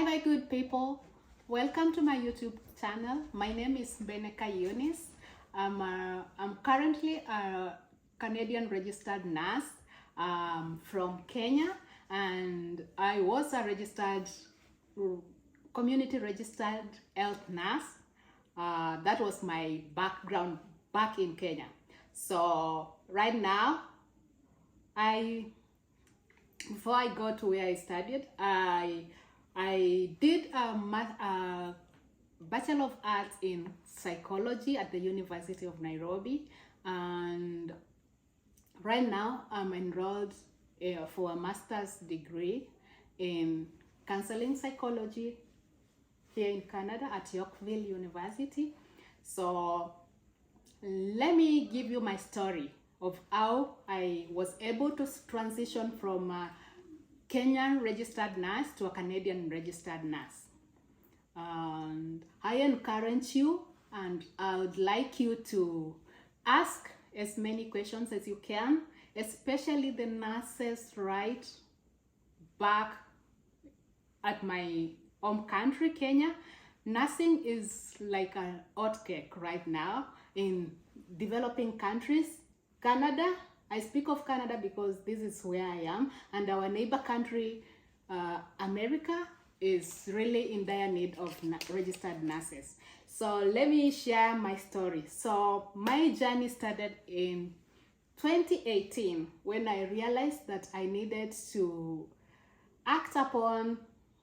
my good people. Welcome to my YouTube channel. My name is Beneka Eunice. I'm currently a Canadian registered nurse from Kenya, and I was a community registered health nurse. That was my background back in Kenya. So right now, before I go to where I studied, I did a Bachelor of Arts in Psychology at the University of Nairobi, and right now I'm enrolled for a master's degree in counseling psychology here in Canada at Yorkville University. So let me give you my story of how I was able to transition from a Kenyan registered nurse to a Canadian registered nurse. And I encourage you, and I would like you to ask as many questions as you can, especially the nurses right back at my home country, Kenya. Nursing is like a hot cake right now in developing countries. Canada, I speak of Canada because this is where I am, and our neighbor country, America, is really in dire need of registered nurses. So let me share my story. So my journey started in 2018 when I realized that I needed to act upon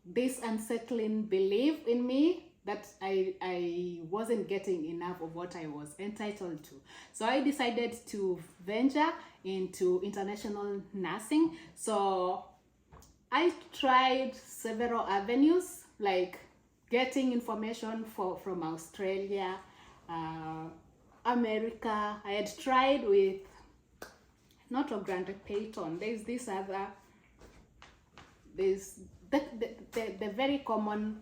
this unsettling belief in me that I wasn't getting enough of what I was entitled to. So I decided to venture into international nursing. So I tried several avenues, like getting information from Australia, America. I had tried with not a Grant Payton. There's this other, there's the very common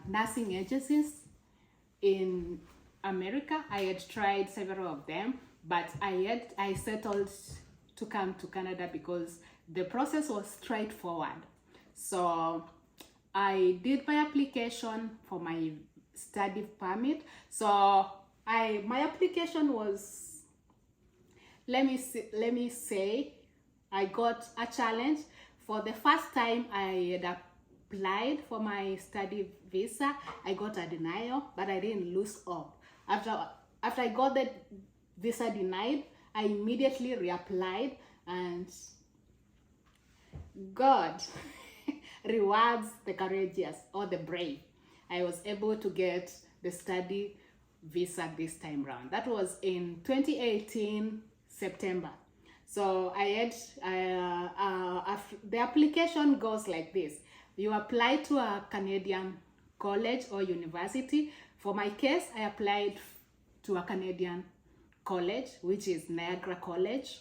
nursing agencies in America. I had tried several of them, but I settled to come to Canada because the process was straightforward. So I did my application for my study permit. So my application was, let me say, I got a challenge. For the first time I had applied for my study visa, I got a denial, but I didn't lose hope. After I got the visa denied, I immediately reapplied, and God rewards the courageous or the brave. I was able to get the study visa this time round. That was in 2018 September. So the application goes like this. You apply to a Canadian college or university. For my case, I applied to a Canadian college, which is Niagara College.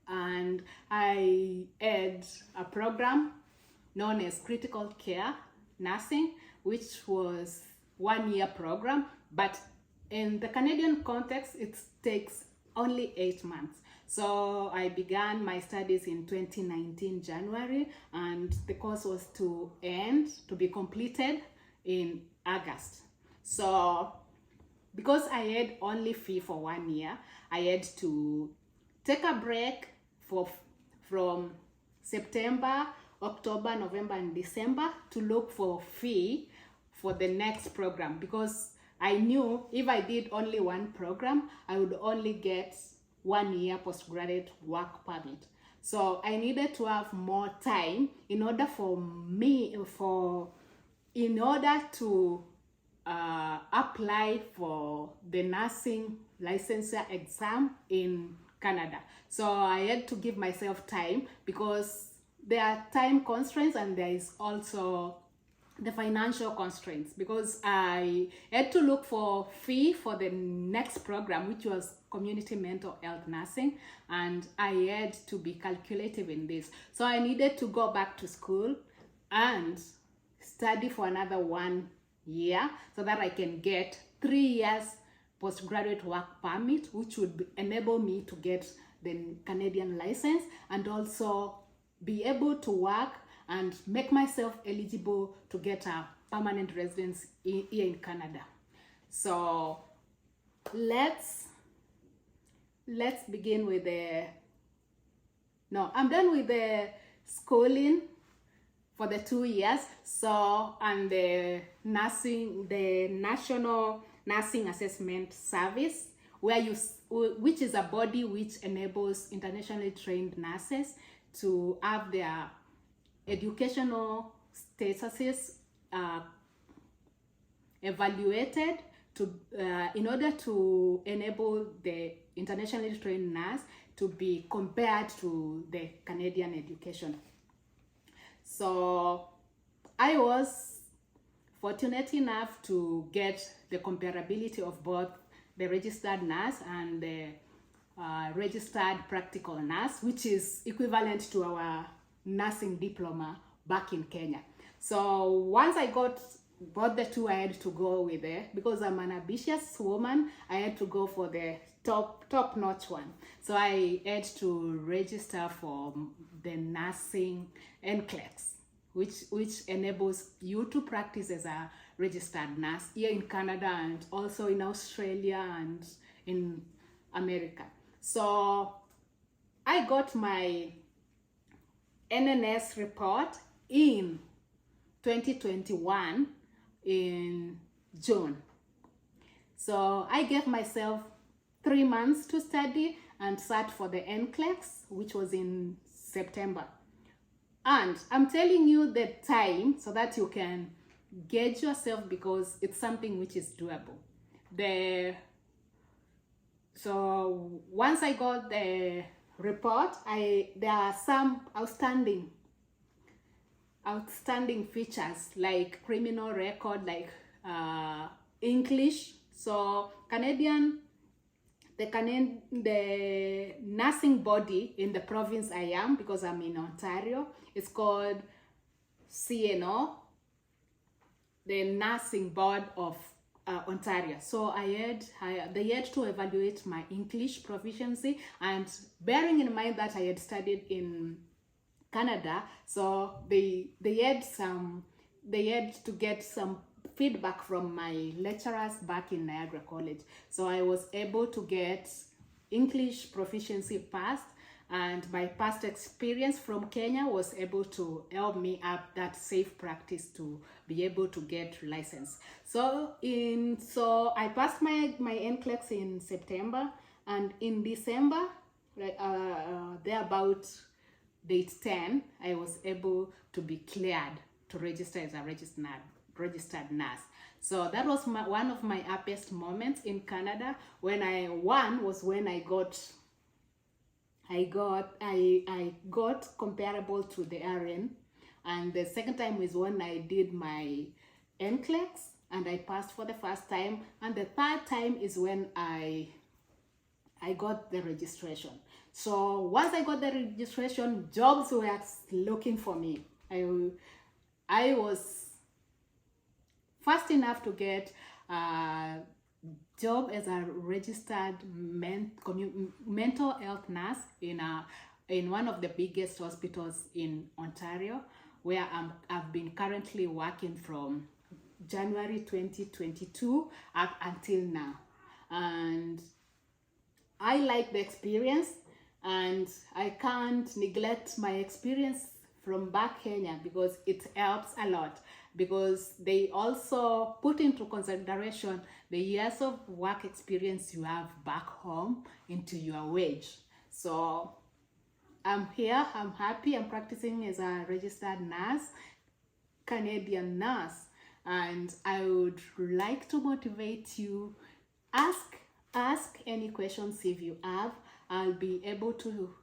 And I had a program known as Critical Care Nursing, which was 1-year program. But in the Canadian context, it takes only 8 months. So I began my studies in 2019 January, and the course was to be completed in August. So because I had only fee for 1 year, I had to take a break from September, October, November, and December to look for fee for the next program, because I knew if I did only one program, I would only get 1 year postgraduate work permit. So I needed to have more time in order to apply for the nursing licensure exam in Canada. So I had to give myself time because there are time constraints, and there is also the financial constraints, because I had to look for fee for the next program, which was community mental health nursing, and I had to be calculative in this. So I needed to go back to school and study for another 1 year so that I can get 3 years postgraduate work permit, which would enable me to get the Canadian license and also be able to work and make myself eligible to get a permanent residence here in Canada. So let's begin with I'm done with the schooling for the 2 years. So, and the National Nursing Assessment Service, which is a body which enables internationally trained nurses to have their educational statuses evaluated in order to enable the internationally trained nurse to be compared to the Canadian education. So I was fortunate enough to get the comparability of both the registered nurse and the registered practical nurse, which is equivalent to our nursing diploma back in Kenya. So once I got both the two, I had to go with it because I'm an ambitious woman. I had to go for the top-notch one. So I had to register for the nursing NCLEX, which enables you to practice as a registered nurse here in Canada and also in Australia and in America. So I got my NNS report in 2021 in June. So I gave myself 3 months to study and sat for the NCLEX, which was in September. And I'm telling you the time so that you can gauge yourself, because it's something which is doable. So once I got the report, there are some outstanding features like criminal record, like English. So the nursing body in the province I am, because I'm in Ontario, it's called CNO, the Nursing Board of Ontario. So they had to evaluate my English proficiency, and bearing in mind that I had studied in Canada, so they had to get some feedback from my lecturers back in Niagara College. So I was able to get English proficiency passed, and my past experience from Kenya was able to help me up that safe practice to be able to get license. So I passed my NCLEX in September, and in December, there about date 10, I was able to be cleared to register as a registered nurse. So that was one of my happiest moments in Canada. When I got comparable to the RN, and the second time is when I did my NCLEX and I passed for the first time, and the third time is when I got the registration. So once I got the registration, jobs were looking for me. I was fast enough to get a job as a registered mental health nurse in one of the biggest hospitals in Ontario, where I've been currently working from January 2022 up until now. And I like the experience, and I can't neglect my experience from back Kenya, because it helps a lot, because they also put into consideration the years of work experience you have back home into your wage. So I'm here, I'm happy, I'm practicing as a registered nurse, Canadian nurse, and I would like to motivate you. Ask any questions if you have. I'll be able to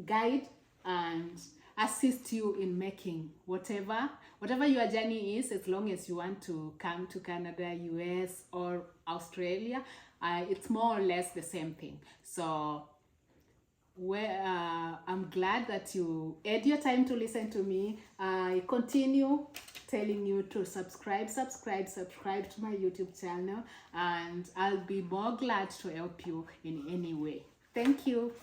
guide and assist you in making whatever your journey is, as long as you want to come to Canada, US, or Australia. It's more or less the same thing. So I'm glad that you had your time to listen to me. I continue telling you to subscribe to my YouTube channel, and I'll be more glad to help you in any way. Thank you.